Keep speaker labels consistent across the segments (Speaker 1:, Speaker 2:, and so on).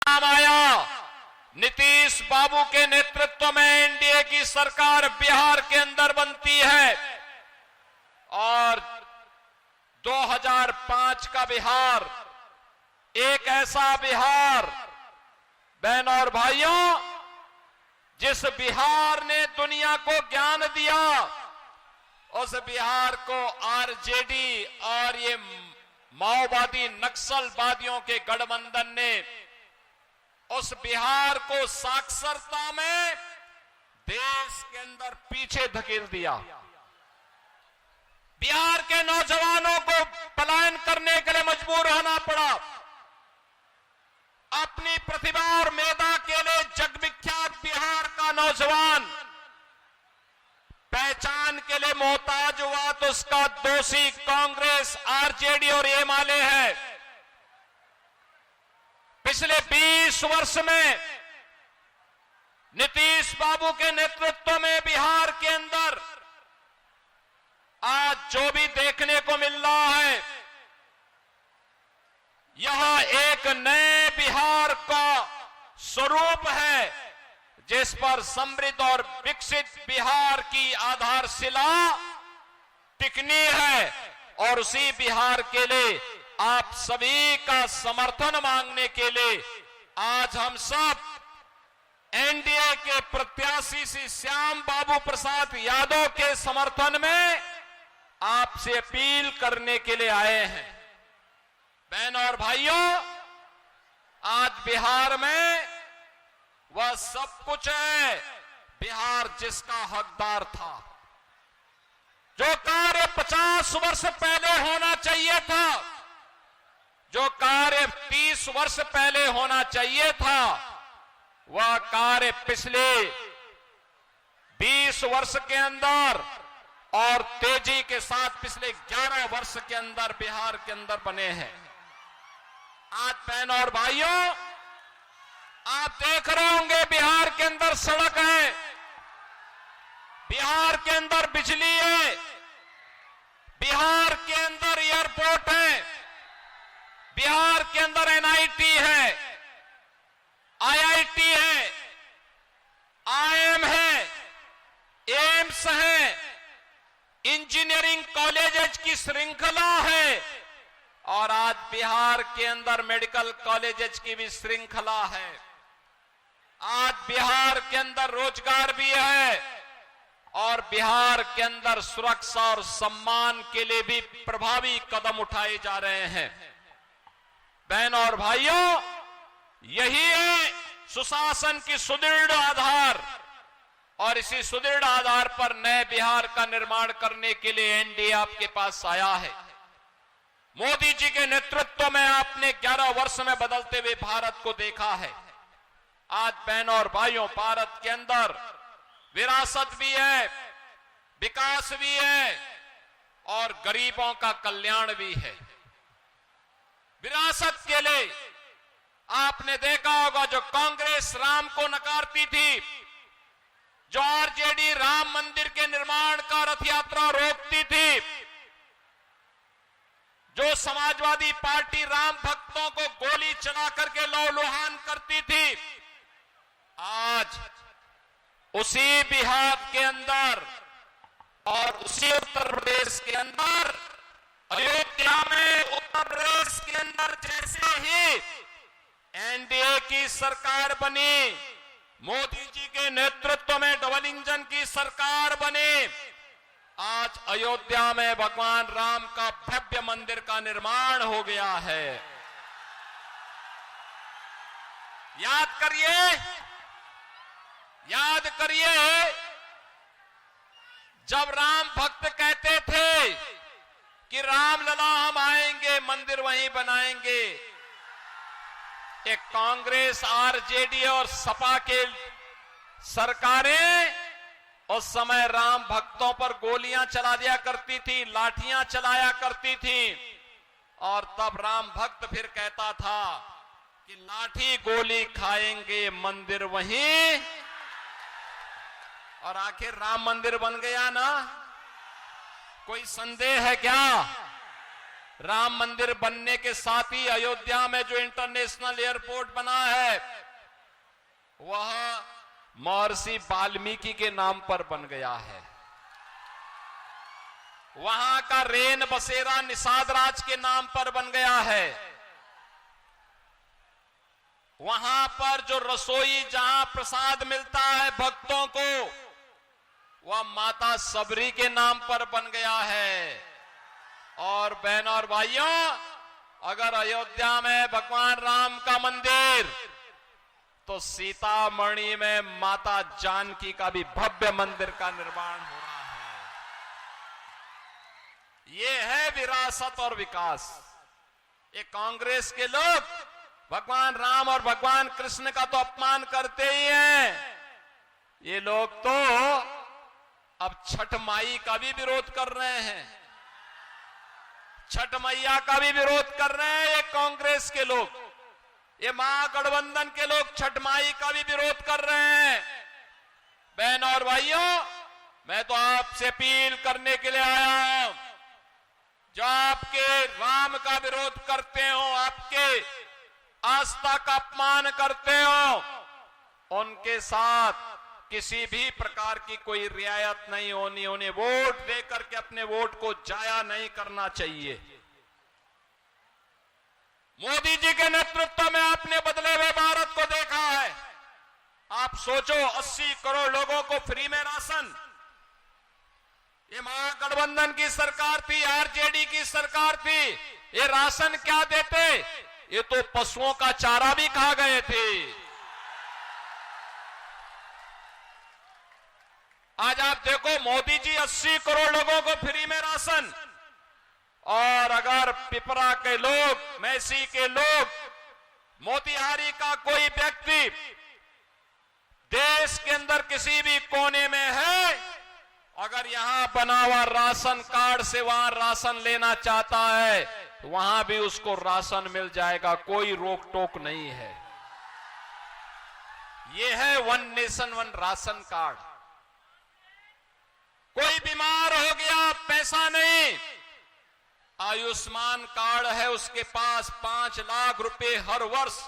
Speaker 1: नाम आया, नीतीश बाबू के नेतृत्व में एनडीए की सरकार बिहार के अंदर बनती है और 2005 का बिहार एक ऐसा बिहार, बहन और भाइयों, जिस बिहार ने दुनिया को ज्ञान दिया, उस बिहार को आरजेडी और ये माओवादी नक्सलवादियों के गठबंधन ने उस बिहार को साक्षरता में देश के अंदर पीछे धकेल दिया। बिहार के नौजवानों को पलायन करने के लिए मजबूर होना पड़ा। अपनी प्रतिभा और मेधा के लिए जगविख्यात बिहार का नौजवान पहचान के लिए मोहताज हुआ तो उसका दोषी कांग्रेस, आरजेडी और एमआलए है। पिछले 20 वर्ष में नीतीश बाबू के नेतृत्व में बिहार के अंदर आज जो भी देखने को मिल रहा है, यह एक नए बिहार का स्वरूप है जिस पर समृद्ध और विकसित बिहार की आधारशिला टिकनी है। और उसी बिहार के लिए आप सभी का समर्थन मांगने के लिए आज हम सब एनडीए के प्रत्याशी श्री श्याम बाबू प्रसाद यादव के समर्थन में आपसे अपील करने के लिए आए हैं। बहन और भाइयों, आज बिहार में वह सब कुछ है बिहार जिसका हकदार था। जो कार्य 50 वर्ष पहले होना चाहिए था, जो कार्य 30 वर्ष पहले होना चाहिए था, वह कार्य पिछले 20 वर्ष के अंदर और तेजी के साथ पिछले 11 वर्ष के अंदर बिहार के अंदर बने हैं। आज बहन और भाइयों, आप देख रहे होंगे बिहार के अंदर सड़क है, बिहार के अंदर बिजली है, बिहार के अंदर एयरपोर्ट है, बिहार के अंदर एनआईटी है, आईआईटी है, आईएम है, एम्स है, इंजीनियरिंग कॉलेजेस की श्रृंखला है और आज बिहार के अंदर मेडिकल कॉलेजेस की भी श्रृंखला है। आज बिहार के अंदर रोजगार भी है और बिहार के अंदर सुरक्षा और सम्मान के लिए भी प्रभावी कदम उठाए जा रहे हैं। बहन और भाइयों, यही है सुशासन की सुदृढ़ आधार और इसी सुदृढ़ आधार पर नए बिहार का निर्माण करने के लिए एनडीए आपके पास आया है। मोदी जी के नेतृत्व में आपने 11 वर्ष में बदलते हुए भारत को देखा है। आज बहन और भाइयों, भारत के अंदर विरासत भी है, विकास भी है और गरीबों का कल्याण भी है। विरासत के लिए आपने देखा होगा, जो कांग्रेस राम को नकारती थी, जो आरजेडी राम मंदिर के निर्माण का रथ यात्रा रोकती थी, जो समाजवादी पार्टी राम भक्तों को गोली चला करके लौलुहान करती थी, आज उसी बिहार के अंदर और उसी उत्तर प्रदेश के अंदर, अयोध्या में उत्तर प्रदेश के अंदर जैसे ही एनडीए की सरकार बनी, मोदी जी के नेतृत्व में डबल इंजन की सरकार बनी, आज अयोध्या में भगवान राम का भव्य मंदिर का निर्माण हो गया है। याद करिए, जब राम भक्त कहते थे कि राम लला हम आएंगे, मंदिर वहीं बनाएंगे, एक कांग्रेस, आरजेडी और सपा के सरकारें उस समय राम भक्तों पर गोलियां चला दिया करती थी, लाठियां चलाया करती थी और तब राम भक्त फिर कहता था कि लाठी गोली खाएंगे, मंदिर वहीं। और आखिर राम मंदिर बन गया ना, कोई संदेह है क्या? राम मंदिर बनने के साथ ही अयोध्या में जो इंटरनेशनल एयरपोर्ट बना है वह महर्षि वाल्मीकि के नाम पर बन गया है। वहां का रेन बसेरा निषाद राज के नाम पर बन गया है। वहां पर जो रसोई जहां प्रसाद मिलता है भक्तों को वह माता सबरी के नाम पर बन गया है। और बहनों और भाइयों, अगर अयोध्या में भगवान राम का मंदिर तो सीतामढ़ी में माता जानकी का भी भव्य मंदिर का निर्माण हो रहा है। ये है विरासत और विकास। ये कांग्रेस के लोग भगवान राम और भगवान कृष्ण का तो अपमान करते ही हैं। ये लोग तो अब छठ माई का भी विरोध कर रहे हैं। छठ मैया का भी विरोध कर रहे हैं ये कांग्रेस के लोग। ये महागठबंधन के लोग छठ माई का भी विरोध कर रहे हैं। बहनों और भाइयों, मैं तो आपसे अपील करने के लिए आया हूं, जो आपके राम का विरोध करते हो, आपके आस्था का अपमान करते हो, उनके साथ किसी भी प्रकार की कोई रियायत नहीं होनी। उन्हें वोट देकर के अपने वोट को जाया नहीं करना चाहिए। मोदी जी के नेतृत्व में आपने बदले हुए भारत को देखा है। आप सोचो, 80 करोड़ लोगों को फ्री में राशन। ये महागठबंधन की सरकार थी, आरजेडी की सरकार थी। ये राशन क्या देते? ये तो पशुओं का चारा भी खा गए थे। आज आप देखो, मोदी जी 80 करोड़ लोगों को फ्री में राशन। और अगर पिपरा के लोग, मैसी के लोग, मोतिहारी का कोई व्यक्ति देश के अंदर किसी भी कोने में है, अगर यहां बना हुआ राशन कार्ड से वहां राशन लेना चाहता है तो वहां भी उसको राशन मिल जाएगा। कोई रोक टोक नहीं है। ये है one nation one ration card. कोई बीमार हो गया, पैसा नहीं, आयुष्मान कार्ड है उसके पास, 5 लाख रुपए हर वर्ष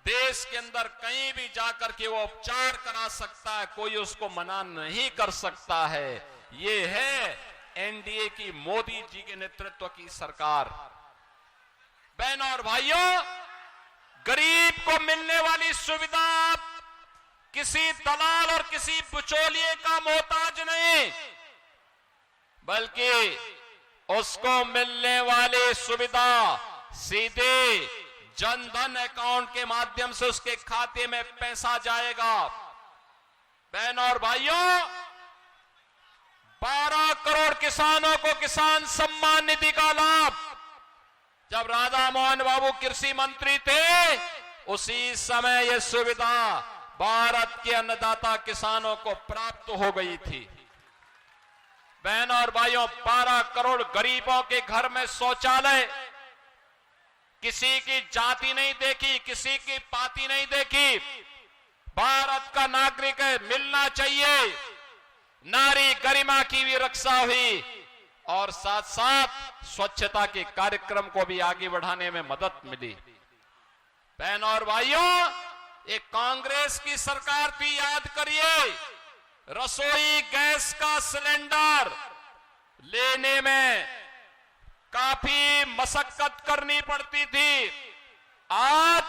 Speaker 1: देश के अंदर कहीं भी जाकर के वो उपचार करा सकता है। कोई उसको मना नहीं कर सकता है। ये है एनडीए की, मोदी जी के नेतृत्व की सरकार। बहनों और भाइयों, गरीब को मिलने वाली सुविधा किसी दलाल और किसी बिचौलिए का मोहताज नहीं, बल्कि उसको मिलने वाली सुविधा सीधे जनधन अकाउंट के माध्यम से उसके खाते में पैसा जाएगा। बहनों और भाइयों, 12 करोड़ किसानों को किसान सम्मान निधि का लाभ जब राधा मोहन बाबू कृषि मंत्री थे, उसी समय यह सुविधा भारत के अन्नदाता किसानों को प्राप्त हो गई थी। बहनों और भाइयों, 12 करोड़ गरीबों के घर में शौचालय, किसी की जाति नहीं देखी, किसी की पाति नहीं देखी, भारत का नागरिक है, मिलना चाहिए। नारी गरिमा की भी रक्षा हुई और साथ साथ स्वच्छता के कार्यक्रम को भी आगे बढ़ाने में मदद मिली। बहनों और भाइयों, एक कांग्रेस की सरकार थी, याद करिए, रसोई गैस का सिलेंडर लेने में काफी मशक्कत करनी पड़ती थी। आज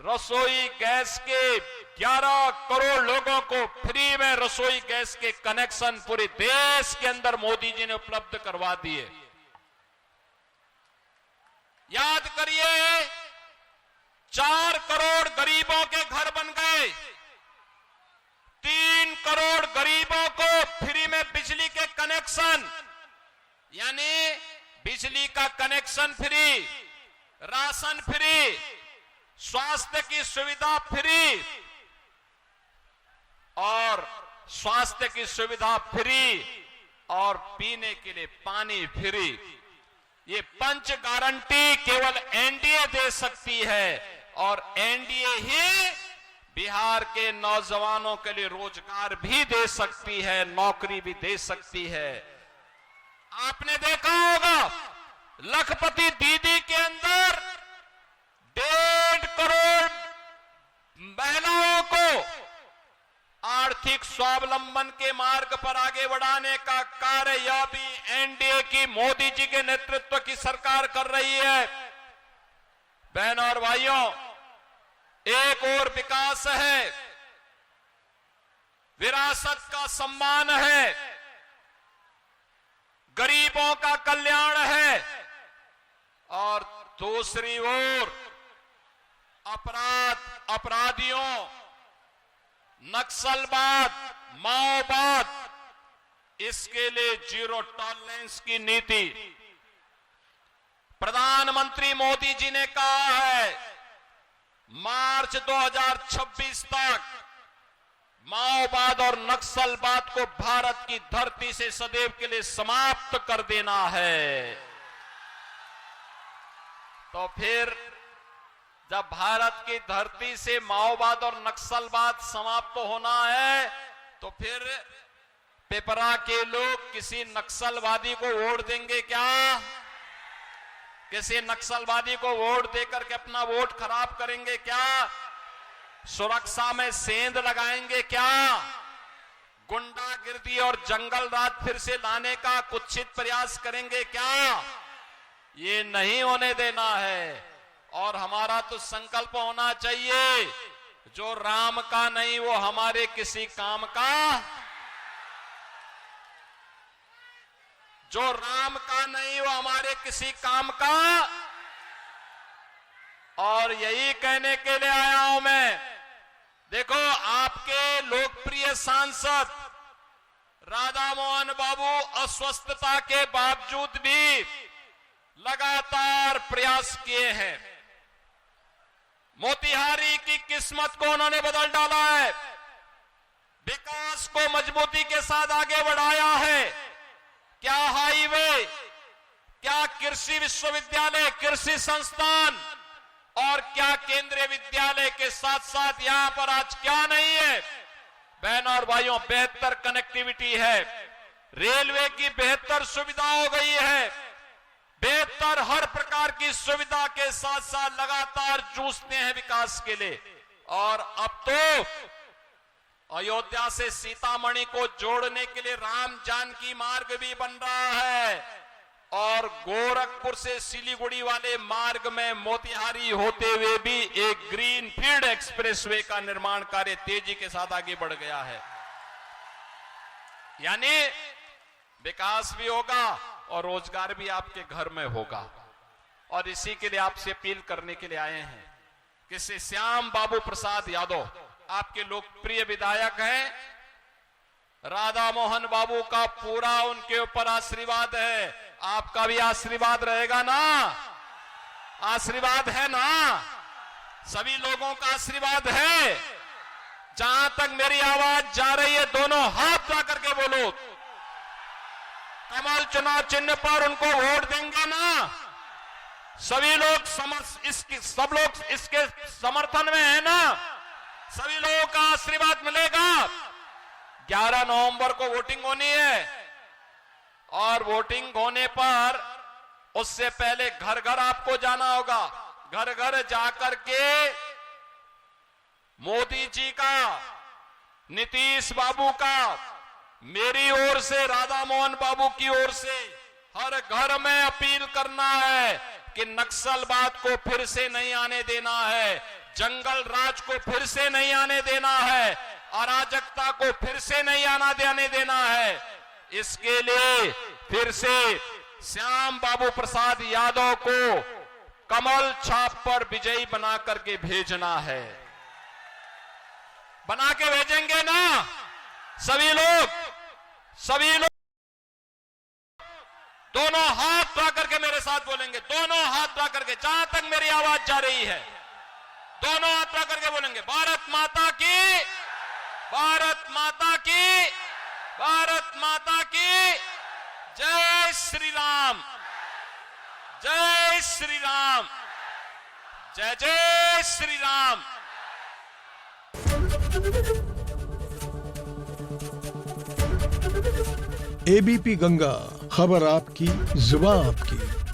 Speaker 1: रसोई गैस के 11 करोड़ लोगों को फ्री में रसोई गैस के कनेक्शन पूरे देश के अंदर मोदी जी ने उपलब्ध करवा दिए। याद करिए, 4 करोड़ गरीबों के घर बन गए, 3 करोड़ गरीबों को फ्री में बिजली के कनेक्शन, यानी बिजली का कनेक्शन फ्री, राशन फ्री, स्वास्थ्य की सुविधा फ्री और स्वास्थ्य की सुविधा फ्री और पीने के लिए पानी फ्री। ये पंच गारंटी केवल एनडीए दे सकती है और एनडीए ही बिहार के नौजवानों के लिए रोजगार भी दे सकती है, नौकरी भी दे सकती है। आपने देखा होगा लखपति दीदी के अंदर 1.5 करोड़ महिलाओं को आर्थिक स्वावलंबन के मार्ग पर आगे बढ़ाने का कार्य यह भी एनडीए की मोदी जी के नेतृत्व की सरकार कर रही है। बहनों और भाइयों, एक और विकास है, विरासत का सम्मान है, गरीबों का कल्याण है, और दूसरी ओर अपराधियों, नक्सलवाद, माओवाद, इसके लिए जीरो टॉलरेंस की नीति। प्रधानमंत्री मोदी जी ने कहा है मार्च 2026 तक माओवाद और नक्सलवाद को भारत की धरती से सदैव के लिए समाप्त कर देना है। तो फिर जब भारत की धरती से माओवाद और नक्सलवाद समाप्त होना है, तो फिर पेपरा के लोग किसी नक्सलवादी को वोट देंगे क्या? किसी नक्सलवादी को वोट देकर के अपना वोट खराब करेंगे क्या? सुरक्षा में सेंध लगाएंगे क्या? गुंडागिर्दी और जंगल राज फिर से लाने का कुत्सित प्रयास करेंगे क्या? ये नहीं होने देना है। और हमारा तो संकल्प होना चाहिए, जो राम का नहीं वो हमारे किसी काम का, जो राम का नहीं वो हमारे किसी काम का। और यही कहने के लिए आया हूं मैं। देखो, आपके लोकप्रिय सांसद राधा मोहन बाबू अस्वस्थता के बावजूद भी लगातार प्रयास किए हैं। मोतिहारी की किस्मत को उन्होंने बदल डाला है, विकास को मजबूती के साथ आगे बढ़ाया है। क्या हाईवे, क्या कृषि विश्वविद्यालय, कृषि संस्थान, और क्या केंद्रीय विद्यालय के साथ साथ यहां पर आज क्या नहीं है? बहनों और भाइयों, बेहतर कनेक्टिविटी है, रेलवे की बेहतर सुविधा हो गई है, बेहतर हर प्रकार की सुविधा के साथ साथ लगातार जूझते हैं विकास के लिए। और अब तो अयोध्या से सीतामढ़ी को जोड़ने के लिए राम जानकी मार्ग भी बन रहा है, और गोरखपुर से सिलीगुड़ी वाले मार्ग में मोतिहारी होते हुए भी एक ग्रीन फील्ड एक्सप्रेसवे का निर्माण कार्य तेजी के साथ आगे बढ़ गया है। यानी विकास भी होगा और रोजगार भी आपके घर में होगा। और इसी के लिए आपसे अपील करने के लिए आए हैं कि श्याम बाबू प्रसाद यादव आपके लोकप्रिय विधायक हैं, राधा मोहन बाबू का पूरा उनके ऊपर आशीर्वाद है, आपका भी आशीर्वाद रहेगा ना? आशीर्वाद है ना? सभी लोगों का आशीर्वाद है। जहां तक मेरी आवाज जा रही है, दोनों हाथ उठा करके बोलो, कमल चुनाव चिन्ह पर उनको वोट देंगे ना? सभी लोग सब लोग इसके समर्थन में है ना? सभी लोगों का आशीर्वाद मिलेगा। 11 नवंबर को वोटिंग होनी है, और वोटिंग होने पर उससे पहले घर घर आपको जाना होगा। घर घर जाकर के मोदी जी का, नीतीश बाबू का, मेरी ओर से, राधा मोहन बाबू की ओर से हर घर में अपील करना है कि नक्सलवाद को फिर से नहीं आने देना है, जंगल राज को फिर से नहीं आने देना है, अराजकता को फिर से नहीं आना देना है। इसके लिए फिर से श्याम बाबू प्रसाद यादव को कमल छाप पर विजयी बना करके भेजना है। बना के भेजेंगे ना सभी लोग? दोनों हाथ उठा करके मेरे साथ बोलेंगे, दोनों हाथ उठा करके, जहां तक मेरी आवाज जा रही है, दोनों हाथ उठा करके बोलेंगे, भारत माता की, भारत माता की, भारत माता की जय श्री राम, जय श्री राम, जय जय श्री राम।
Speaker 2: एबीपी गंगा, खबर आपकी, जुबान आपकी।